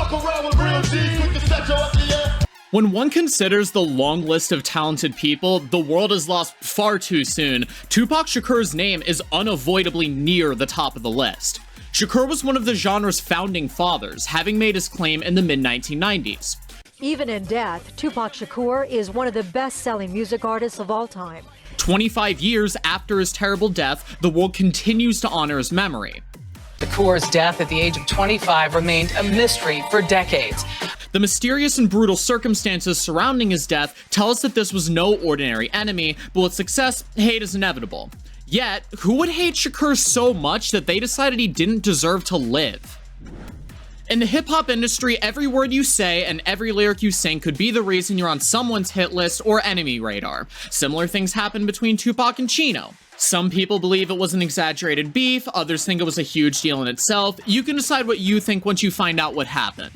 Fuck around with real G's with the set up the air. When one considers the long list of talented people the world has lost far too soon, Tupac Shakur's name is unavoidably near the top of the list. Shakur was one of the genre's founding fathers, having made his claim in the mid-1990s. Even in death, Tupac Shakur is one of the best-selling music artists of all time. 25 years after his terrible death, the world continues to honor his memory. Shakur's death at the age of 25 remained a mystery for decades. The mysterious and brutal circumstances surrounding his death tell us that this was no ordinary enemy, but with success, hate is inevitable. Yet, who would hate Shakur so much that they decided he didn't deserve to live? In the hip-hop industry, every word you say and every lyric you sing could be the reason you're on someone's hit list or enemy radar. Similar things happened between Tupac and Chino. Some people believe it was an exaggerated beef, others think it was a huge deal in itself. You can decide what you think once you find out what happened.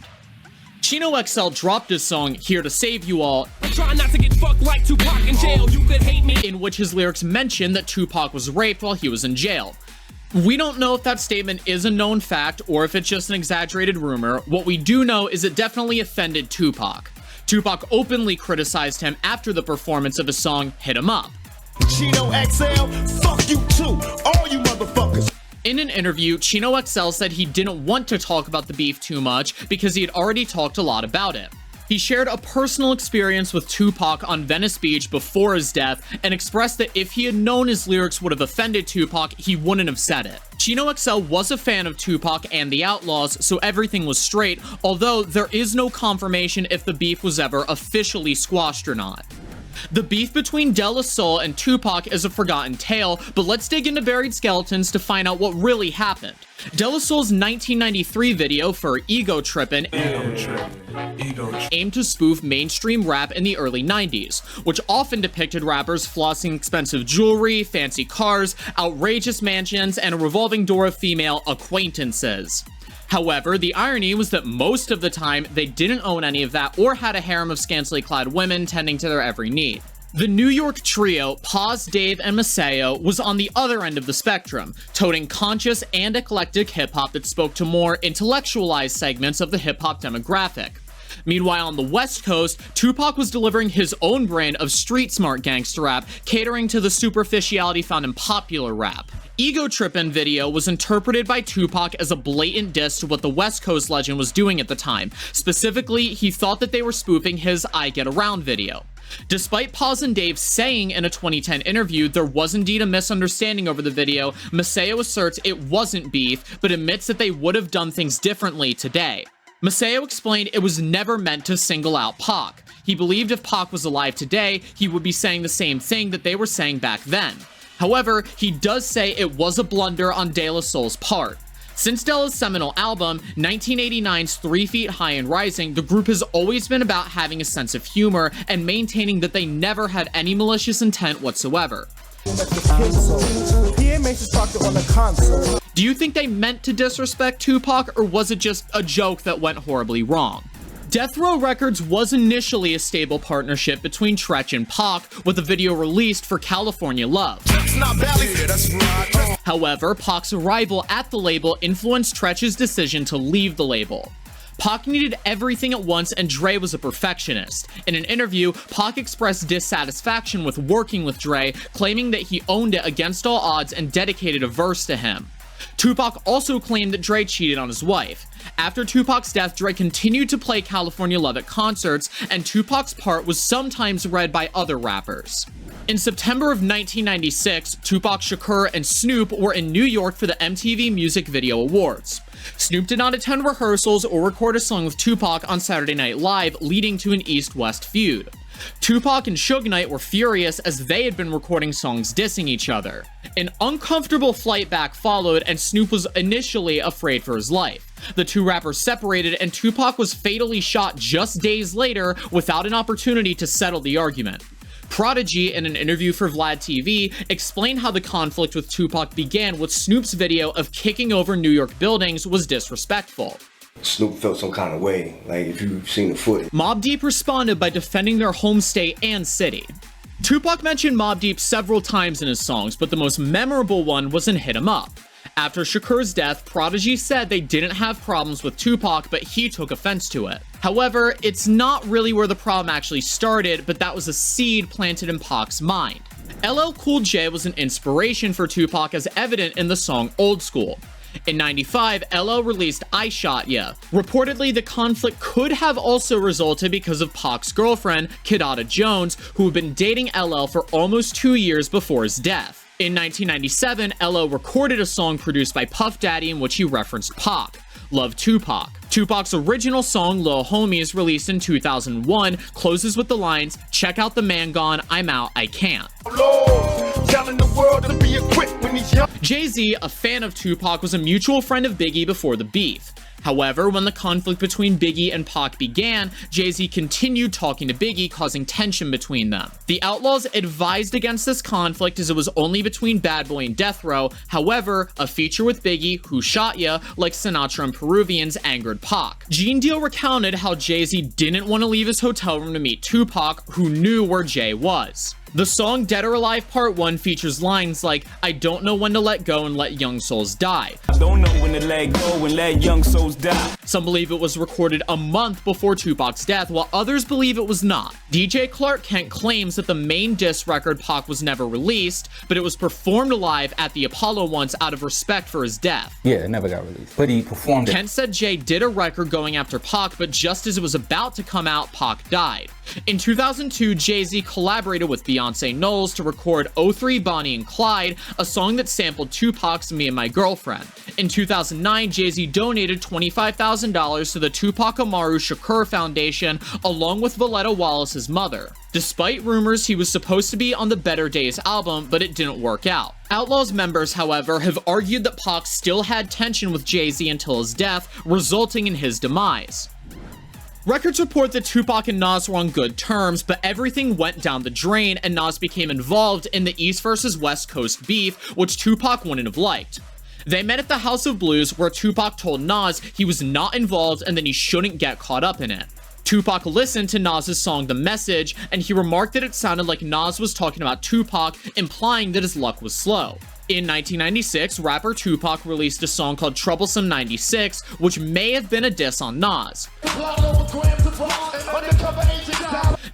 Chino XL dropped his song, Here to Save You All, I'm trying not to get fucked like Tupac in jail, you could hate me, in which his lyrics mention that Tupac was raped while he was in jail. We don't know if that statement is a known fact or if it's just an exaggerated rumor. What we do know is it definitely offended Tupac. Tupac openly criticized him after the performance of his song, Hit 'Em Up. Chino XL, fuck you too, all you motherfuckers. In an interview, Chino XL said he didn't want to talk about the beef too much because he had already talked a lot about it. He shared a personal experience with Tupac on Venice Beach before his death and expressed that if he had known his lyrics would have offended Tupac, he wouldn't have said it. Chino XL was a fan of Tupac and the Outlaws, so everything was straight, although there is no confirmation if the beef was ever officially squashed or not. The beef between De La Soul and Tupac is a forgotten tale, but let's dig into buried skeletons to find out what really happened. De La Soul's 1993 video for Ego Trippin' aimed to spoof mainstream rap in the early 90s, which often depicted rappers flossing expensive jewelry, fancy cars, outrageous mansions, and a revolving door of female acquaintances. However, the irony was that most of the time, they didn't own any of that or had a harem of scantily clad women tending to their every need. The New York trio, Paz, Dave, and Maceo, was on the other end of the spectrum, toting conscious and eclectic hip-hop that spoke to more intellectualized segments of the hip-hop demographic. Meanwhile, on the West Coast, Tupac was delivering his own brand of street-smart gangster rap, catering to the superficiality found in popular rap. Ego Trippin' video was interpreted by Tupac as a blatant diss to what the West Coast legend was doing at the time. Specifically, he thought that they were spoofing his I Get Around video. Despite Paz and Dave saying in a 2010 interview there was indeed a misunderstanding over the video, Maceo asserts it wasn't beef, but admits that they would have done things differently today. Maceo explained it was never meant to single out Pac. He believed if Pac was alive today, he would be saying the same thing that they were saying back then. However, he does say it was a blunder on De La Soul's part. Since De La's seminal album, 1989's 3 Feet High and Rising, the group has always been about having a sense of humor and maintaining that they never had any malicious intent whatsoever. Do you think they meant to disrespect Tupac, or was it just a joke that went horribly wrong? Death Row Records was initially a stable partnership between Treach and Pac, with a video released for California Love. However, Pac's arrival at the label influenced Treach's decision to leave the label. Pac needed everything at once, and Dre was a perfectionist. In an interview, Pac expressed dissatisfaction with working with Dre, claiming that he owned it against all odds and dedicated a verse to him. Tupac also claimed that Dre cheated on his wife. After Tupac's death, Dre continued to play California Love at concerts, and Tupac's part was sometimes read by other rappers. In September of 1996, Tupac Shakur and Snoop were in New York for the MTV Music Video Awards. Snoop did not attend rehearsals or record a song with Tupac on Saturday Night Live, leading to an East-West feud. Tupac and Suge Knight were furious as they had been recording songs dissing each other. An uncomfortable flight back followed, and Snoop was initially afraid for his life. The two rappers separated, and Tupac was fatally shot just days later without an opportunity to settle the argument. Prodigy, in an interview for Vlad TV, explained how the conflict with Tupac began with Snoop's video of kicking over New York buildings was disrespectful. Snoop felt some kind of way, like if you've seen the footage. Mobb Deep responded by defending their home state and city. Tupac mentioned Mobb Deep several times in his songs, but the most memorable one was in Hit 'Em Up. After Shakur's death, Prodigy said they didn't have problems with Tupac, but he took offense to it. However, it's not really where the problem actually started, but that was a seed planted in Pac's mind. LL Cool J was an inspiration for Tupac, as evident in the song Old School. In '95, LL released I Shot Ya. Reportedly, the conflict could have also resulted because of Pac's girlfriend, Kidada Jones, who had been dating LL for almost 2 years before his death. In 1997, LL recorded a song produced by Puff Daddy in which he referenced Pac, Love Tupac. Tupac's original song, Lil Homies, released in 2001, closes with the lines, "Check out the man gone, I'm out, I can't." Jay-Z, a fan of Tupac, was a mutual friend of Biggie before the beef. However, when the conflict between Biggie and Pac began, Jay-Z continued talking to Biggie, causing tension between them. The Outlaws advised against this conflict as it was only between Bad Boy and Death Row. However, a feature with Biggie, Who Shot Ya, like Sinatra and Peruvians, angered Pac. Gene Deal recounted how Jay-Z didn't want to leave his hotel room to meet Tupac, who knew where Jay was. The song Dead or Alive Part 1 features lines like, "I don't know when to let go and let young souls die." I don't know when to let go and let young souls die. Some believe it was recorded a month before Tupac's death, while others believe it was not. DJ Clark Kent claims that the main diss record Pac was never released, but it was performed live at the Apollo once out of respect for his death. Yeah, it never got released, but he performed it. Kent said Jay did a record going after Pac, but just as it was about to come out, Pac died. In 2002, Jay-Z collaborated with Beyonce Knowles to record 03 Bonnie and Clyde, a song that sampled Tupac's Me and My Girlfriend. In 2009, Jay-Z donated $25,000 to the Tupac Amaru Shakur Foundation, along with Valletta Wallace's mother. Despite rumors he was supposed to be on the Better Days album, but it didn't work out. Outlaws members, however, have argued that Pac still had tension with Jay-Z until his death, resulting in his demise. Records report that Tupac and Nas were on good terms, but everything went down the drain and Nas became involved in the East versus West Coast beef, which Tupac wouldn't have liked. They met at the House of Blues, where Tupac told Nas he was not involved and that he shouldn't get caught up in it. Tupac listened to Nas's song The Message, and he remarked that it sounded like Nas was talking about Tupac, implying that his luck was slow. In 1996, rapper Tupac released a song called Troublesome 96, which may have been a diss on Nas.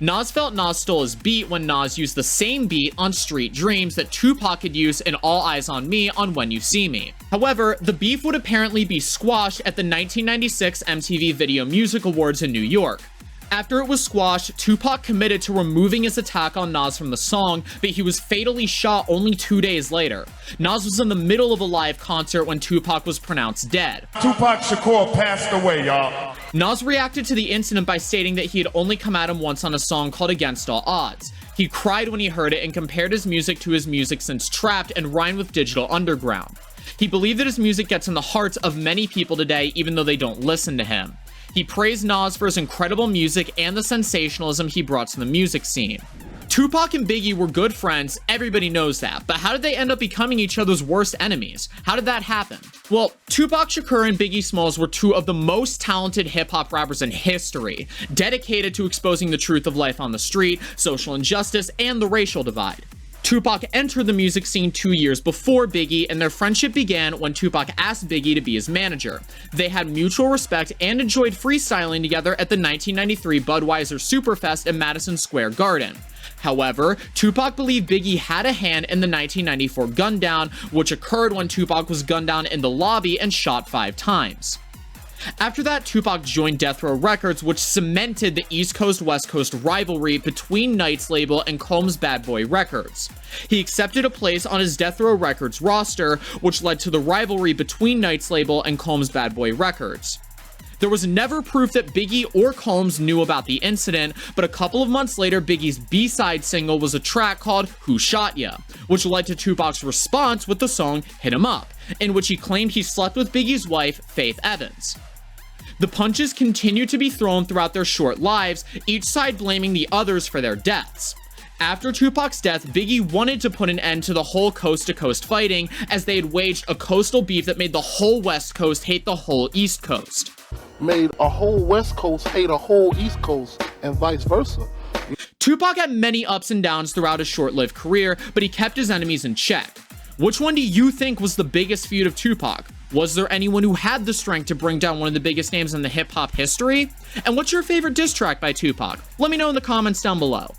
Nas felt Nas stole his beat when Nas used the same beat on Street Dreams that Tupac had used in All Eyes on Me on When You See Me. However, the beef would apparently be squashed at the 1996 MTV Video Music Awards in New York. After it was squashed, Tupac committed to removing his attack on Nas from the song, but he was fatally shot only 2 days later. Nas was in the middle of a live concert when Tupac was pronounced dead. Tupac Shakur passed away, y'all. Nas reacted to the incident by stating that he had only come at him once on a song called Against All Odds. He cried when he heard it and compared his music to his music since Trapped and rhymed with Digital Underground. He believed that his music gets in the hearts of many people today, even though they don't listen to him. He praised Nas for his incredible music and the sensationalism he brought to the music scene. Tupac and Biggie were good friends, everybody knows that, but how did they end up becoming each other's worst enemies? How did that happen? Well, Tupac Shakur and Biggie Smalls were two of the most talented hip-hop rappers in history, dedicated to exposing the truth of life on the street, social injustice, and the racial divide. Tupac entered the music scene 2 years before Biggie, and their friendship began when Tupac asked Biggie to be his manager. They had mutual respect and enjoyed freestyling together at the 1993 Budweiser Superfest in Madison Square Garden. However, Tupac believed Biggie had a hand in the 1994 gundown, which occurred when Tupac was gunned down in the lobby and shot 5 times. After that, Tupac joined Death Row Records, which cemented the East Coast-West Coast rivalry between Knight's label and Combs' Bad Boy Records. He accepted a place on his Death Row Records roster, which led to the rivalry between Knight's label and Combs' Bad Boy Records. There was never proof that Biggie or Combs knew about the incident, but a couple of months later, Biggie's B-side single was a track called Who Shot Ya, which led to Tupac's response with the song Hit 'Em Up, in which he claimed he slept with Biggie's wife, Faith Evans. The punches continued to be thrown throughout their short lives, each side blaming the others for their deaths. After Tupac's death, Biggie wanted to put an end to the whole coast-to-coast fighting, as they had waged a coastal beef that made the whole West Coast hate the whole East Coast. Made a whole West Coast hate a whole East Coast, and vice versa. Tupac had many ups and downs throughout his short-lived career, but he kept his enemies in check. Which one do you think was the biggest feud of Tupac? Was there anyone who had the strength to bring down one of the biggest names in the hip-hop history? And what's your favorite diss track by Tupac? Let me know in the comments down below.